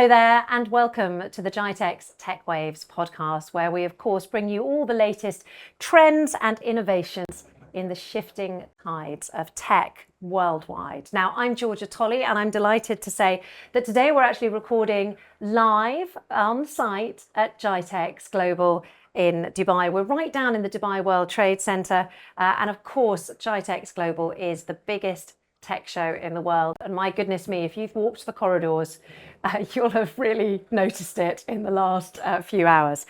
Hello there and welcome to the GITEX Tech Waves podcast, where we of course bring you all the latest trends and innovations in the shifting tides of tech worldwide. Now, I'm Tolley and I'm delighted to say that today we're actually recording live on site at GITEX Global in Dubai. We're right down in the Dubai World Trade Center, and of course GITEX Global is the biggest tech show in the world, and my goodness me, if you've walked the corridors, you'll have really noticed it in the last few hours.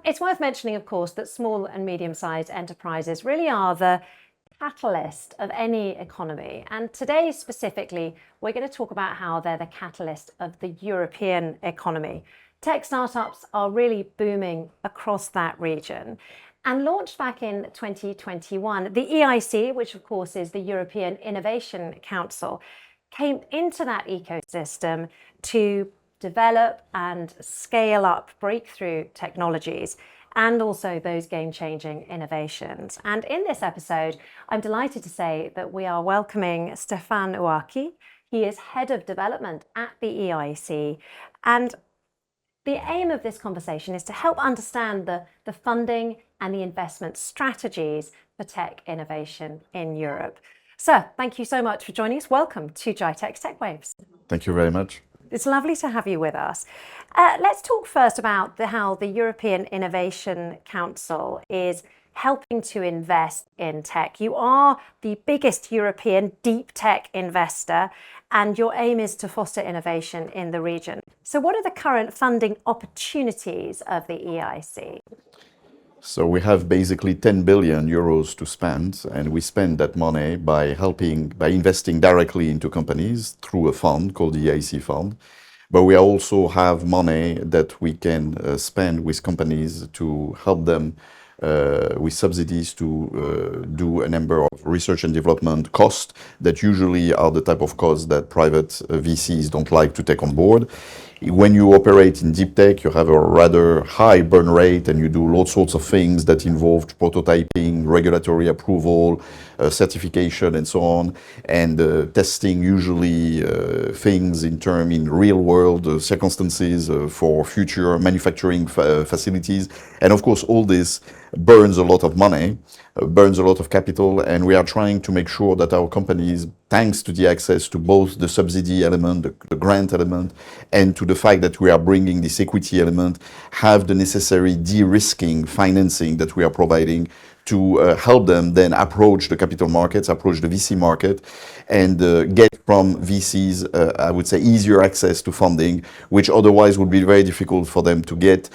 It's worth mentioning, of course, that small and medium-sized enterprises really are the catalyst of any economy, and today specifically we're going to talk about how they're the catalyst of the European economy. Tech startups are really booming across that region. And launched back in 2021, the EIC, which of course is the European Innovation Council, came into that ecosystem to develop and scale up breakthrough technologies and also those game-changing innovations. And in this episode, I'm delighted to say that we are welcoming Stéphane Ouaki. He is Head of Development at the EIC, and the aim of this conversation is to help understand the funding and the investment strategies for tech innovation in Europe. Sir, thank you so much for joining us. Welcome to GITEX Tech Waves. Thank you very much. It's lovely to have you with us. Let's talk first about how the European Innovation Council is helping to invest in tech. You are the biggest European deep tech investor, and your aim is to foster innovation in the region. So what are the current funding opportunities of the EIC? So we have basically 10 billion euros to spend, and we spend that money by investing directly into companies through a fund called the EIC Fund. But we also have money that we can spend with companies to help them with subsidies to do a number of research and development costs that usually are the type of costs that private VCs don't like to take on board. When you operate in deep tech, you have a rather high burn rate and you do all sorts of things that involve prototyping, regulatory approval, certification and so on, and testing usually things in real world circumstances for future manufacturing facilities. And of course, all this burns a lot of money, burns a lot of capital, and we are trying to make sure that our companies, thanks to the access to both the subsidy element, the grant element, and to the fact that we are bringing this equity element, have the necessary de-risking financing that we are providing to help them then approach the capital markets, approach the VC market, and get from VCs, I would say, easier access to funding, which otherwise would be very difficult for them to get,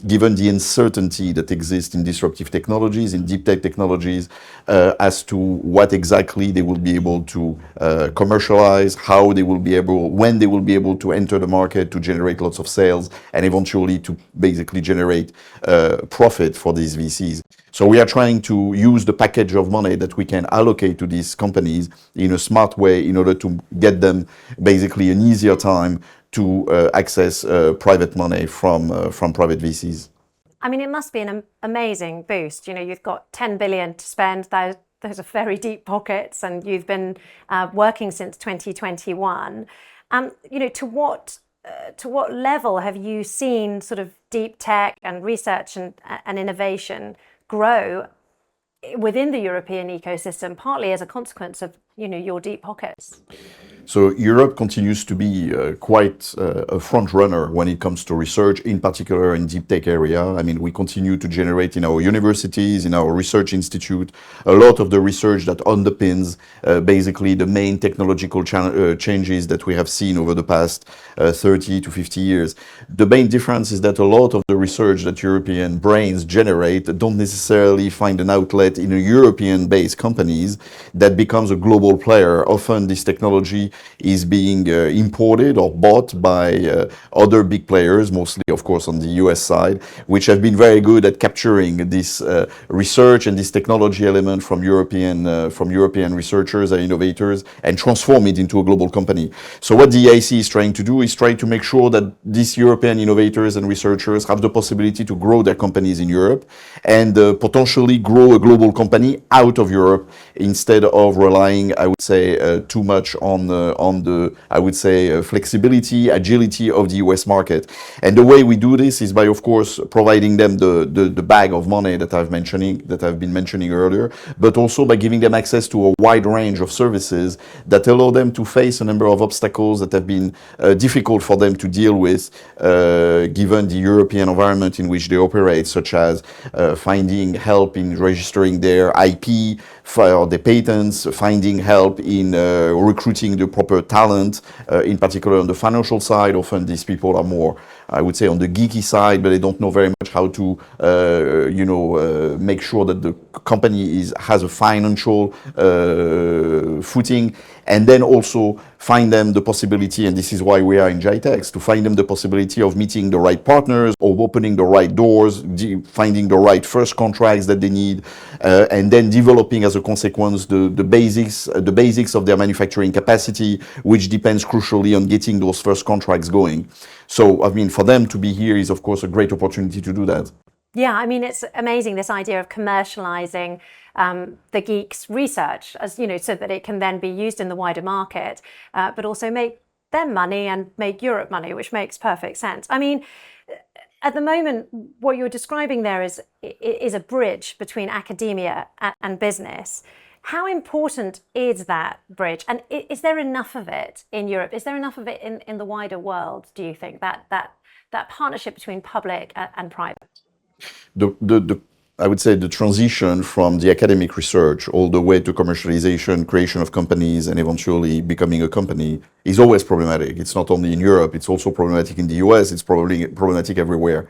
given the uncertainty that exists in disruptive technologies, in deep tech technologies, as to what exactly they will be able to commercialize, how they will be able, when they will be able to enter the market to generate lots of sales, and eventually to basically generate profit for these VCs. So we are trying to use the package of money that we can allocate to these companies in a smart way in order to get them basically an easier time to access private money from private VCs. I mean, it must be an amazing boost. You know, you've got 10 billion to spend. Those are very deep pockets, and you've been working since 2021. You know, to what level have you seen sort of deep tech and research and innovation grow within the European ecosystem, partly as a consequence of, you know, your deep pockets? So Europe continues to be quite a front runner when it comes to research, in particular in deep tech area. I mean, we continue to generate in our universities, in our research institute, a lot of the research that underpins basically the main technological changes that we have seen over the past 30 to 50 years. The main difference is that a lot of the research that European brains generate don't necessarily find an outlet in a European-based companies that becomes a global player. Often this technology is being imported or bought by other big players, mostly of course on the US side, which have been very good at capturing this research and this technology element from European researchers and innovators and transform it into a global company. So what the EIC is trying to do is try to make sure that these European innovators and researchers have the possibility to grow their companies in Europe and potentially grow a global company out of Europe instead of relying, I would say, too much on the, I would say, flexibility, agility of the US market. And the way we do this is by, of course, providing them the bag of money that I've been mentioning earlier, but also by giving them access to a wide range of services that allow them to face a number of obstacles that have been difficult for them to deal with, given the European environment in which they operate, such as finding help in registering their IP for the patents, finding help in recruiting the proper talent, in particular on the financial side. Often these people are more, I would say, on the geeky side, but they don't know very much how to, make sure that the company has a financial footing, and then also find them the possibility, and this is why we are in GITEX, to find them the possibility of meeting the right partners, of opening the right doors, finding the right first contracts that they need, and then developing as a consequence the basics of their manufacturing capacity, which depends crucially on getting those first contracts going. So, I mean, for them to be here is, of course, a great opportunity to do that. Yeah, I mean, it's amazing, this idea of commercializing the geeks' research, as you know, so that it can then be used in the wider market, but also make them money and make Europe money, which makes perfect sense. I mean, at the moment, what you're describing there is a bridge between academia and business. How important is that bridge? And is there enough of it in Europe? Is there enough of it in the wider world, do you think, that partnership between public and private? I would say the transition from the academic research all the way to commercialization, creation of companies, and eventually becoming a company is always problematic. It's not only in Europe, it's also problematic in the US, it's probably problematic everywhere.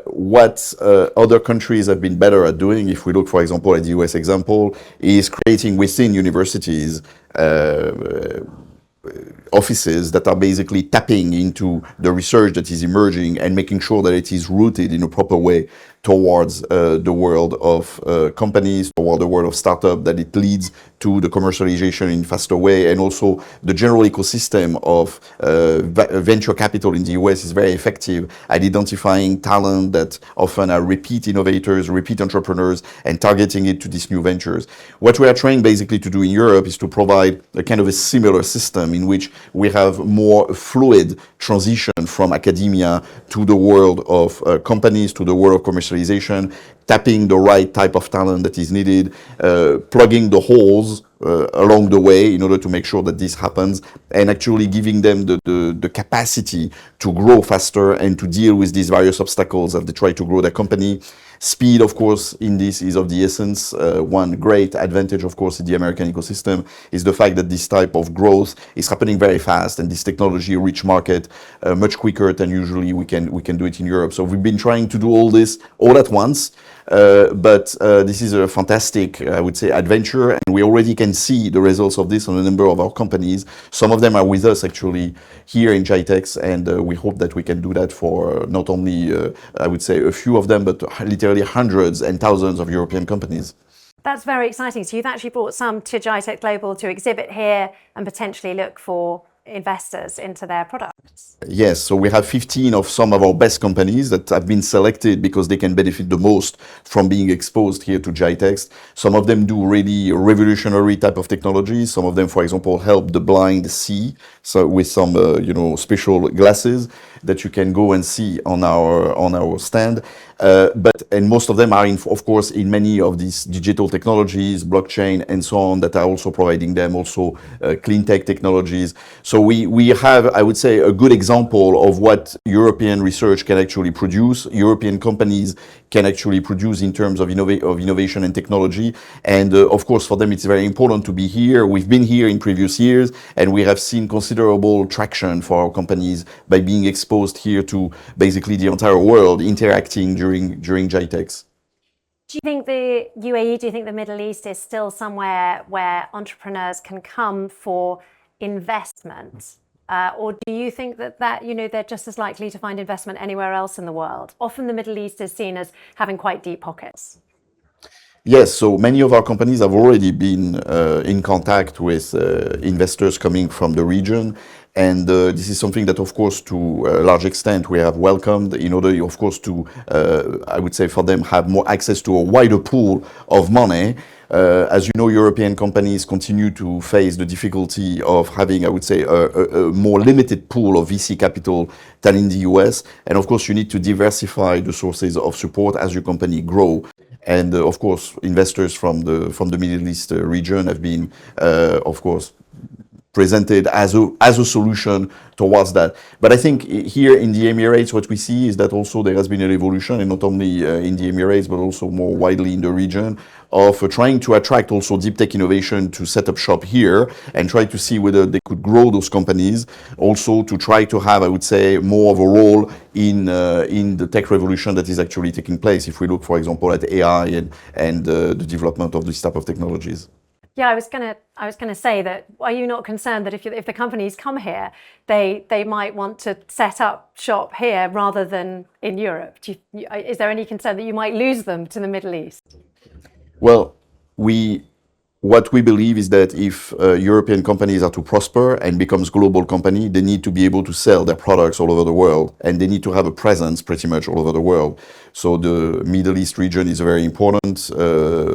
What other countries have been better at doing, if we look, for example, at the US example, is creating within universities offices that are basically tapping into the research that is emerging and making sure that it is rooted in a proper way towards the world of companies, toward the world of startup, that it leads to the commercialization in faster way. And also the general ecosystem of venture capital in the US is very effective at identifying talent that often are repeat innovators, repeat entrepreneurs, and targeting it to these new ventures. What we are trying basically to do in Europe is to provide a kind of a similar system in which we have more fluid transition from academia to the world of companies, to the world of commercialization, tapping the right type of talent that is needed, plugging the holes along the way in order to make sure that this happens, and actually giving them the capacity to grow faster and to deal with these various obstacles as they try to grow their company. Speed, of course, in this is of the essence. One great advantage, of course, in the American ecosystem is the fact that this type of growth is happening very fast, and this technology reach market much quicker than usually we can do it in Europe. So we've been trying to do all this all at once. But this is a fantastic, I would say, adventure, and we already can see the results of this on a number of our companies. Some of them are with us actually here in GITEX, and we hope that we can do that for not only, I would say, a few of them, but literally hundreds and thousands of European companies. That's very exciting. So you've actually brought some to GITEX Global to exhibit here and potentially look for investors into their products. Yes, so we have 15 of some of our best companies that have been selected because they can benefit the most from being exposed here to GITEX. Some of them do really revolutionary type of technologies. Some of them, for example, help the blind see, so with some special glasses that you can go and see on our stand. And most of them are, of course, in many of these digital technologies, blockchain, and so on, that are also providing them also clean tech technologies. So we have, I would say, a good example of what European research can actually produce, European companies can actually produce in terms of innovation and technology. And of course, for them, it's very important to be here. We've been here in previous years, and we have seen considerable traction for our companies by being exposed here to basically the entire world, interacting during GITEX. Do you think the UAE, do you think the Middle East is still somewhere where entrepreneurs can come for investment? Or do you think that they're just as likely to find investment anywhere else in the world? Often the Middle East is seen as having quite deep pockets. Yes, so many of our companies have already been in contact with investors coming from the region. And this is something that, of course, to a large extent, we have welcomed in order, of course, to, I would say, for them have more access to a wider pool of money. As you know, European companies continue to face the difficulty of having, I would say, a more limited pool of VC capital than in the US. And of course, you need to diversify the sources of support as your company grow. And of course, investors from the Middle East region have been, of course, presented as a solution towards that. But I think here in the Emirates, what we see is that also there has been an evolution, and not only in the Emirates, but also more widely in the region, of trying to attract also deep tech innovation to set up shop here and try to see whether they could grow those companies, also to try to have, I would say, more of a role in the tech revolution that is actually taking place. If we look, for example, at AI and the development of this type of technologies. Yeah, I was gonna say that. Are you not concerned that if the companies come here, they might want to set up shop here rather than in Europe? Is there any concern that you might lose them to the Middle East? Well, what we believe is that if European companies are to prosper and becomes global company, they need to be able to sell their products all over the world, and they need to have a presence pretty much all over the world. So the Middle East region is a very important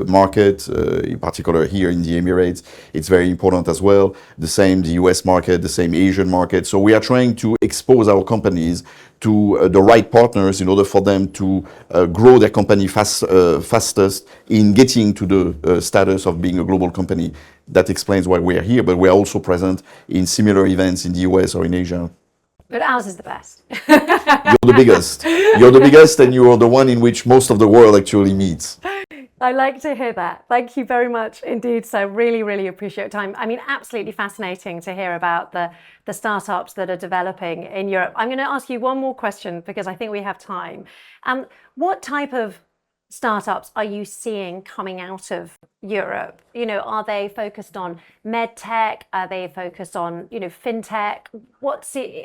market, in particular here in the Emirates. It's very important as well. The same, the US market, the same Asian market. So we are trying to expose our companies to the right partners in order for them to grow their company fastest in getting to the status of being a global company. That explains why we are here, but we are also present in similar events in the US or in Asia. But ours is the best. You're the biggest. You're the biggest, and you are the one in which most of the world actually meets. I like to hear that. Thank you very much indeed. So really, really appreciate your time. I mean, absolutely fascinating to hear about the startups that are developing in Europe. I'm going to ask you one more question because I think we have time. What type of startups are you seeing coming out of Europe? You know, are they focused on med tech? Are they focused on, you know, fintech?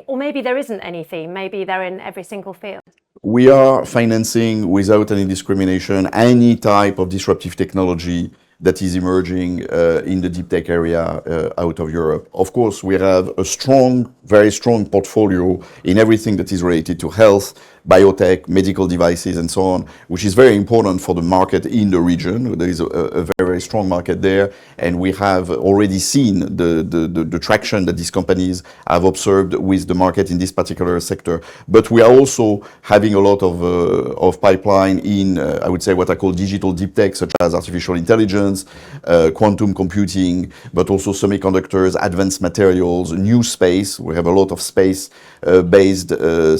Or maybe there isn't any theme. Maybe they're in every single field. We are financing without any discrimination any type of disruptive technology that is emerging in the deep tech area out of Europe. Of course, we have a strong, very strong portfolio in everything that is related to health, biotech, medical devices, and so on, which is very important for the market in the region. There is a very, very strong market there, and we have already seen the traction that these companies have observed with the market in this particular sector. But we are also having a lot of pipeline in, I would say, what I call digital deep tech, such as artificial intelligence, quantum computing, but also semiconductors, advanced materials, new space. We have a lot of space-based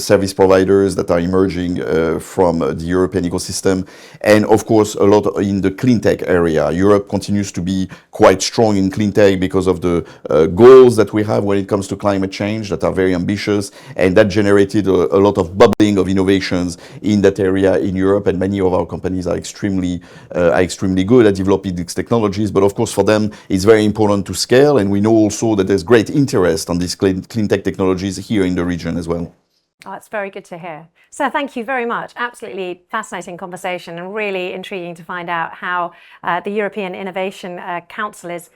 service providers that are emerging from the European ecosystem, and of course a lot in the clean tech area. Europe continues to be quite strong in clean tech because of the goals that we have when it comes to climate change that are very ambitious, and that generated a lot of bubbling of innovations in that area in Europe, and many of our companies are extremely good at developing these technologies. But of course for them it's very important to scale, and we know also that there's great interest on these clean tech technologies here in the region as well. Oh, it's very good to hear. So thank you very much. Absolutely fascinating conversation, and really intriguing to find out how the European Innovation Council is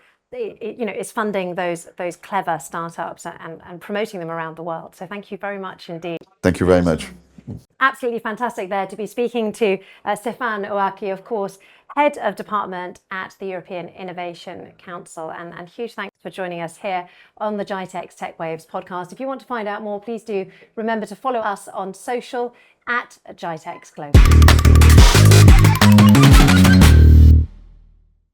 funding those clever startups and promoting them around the world. So thank you very much indeed. Thank you very much. Absolutely fantastic there to be speaking to Stéphane Ouaki, of course, Head of Department at the European Innovation Council. And huge thanks for joining us here on the GITEX Tech Waves podcast. If you want to find out more, please do remember to follow us on social at GITEX Global.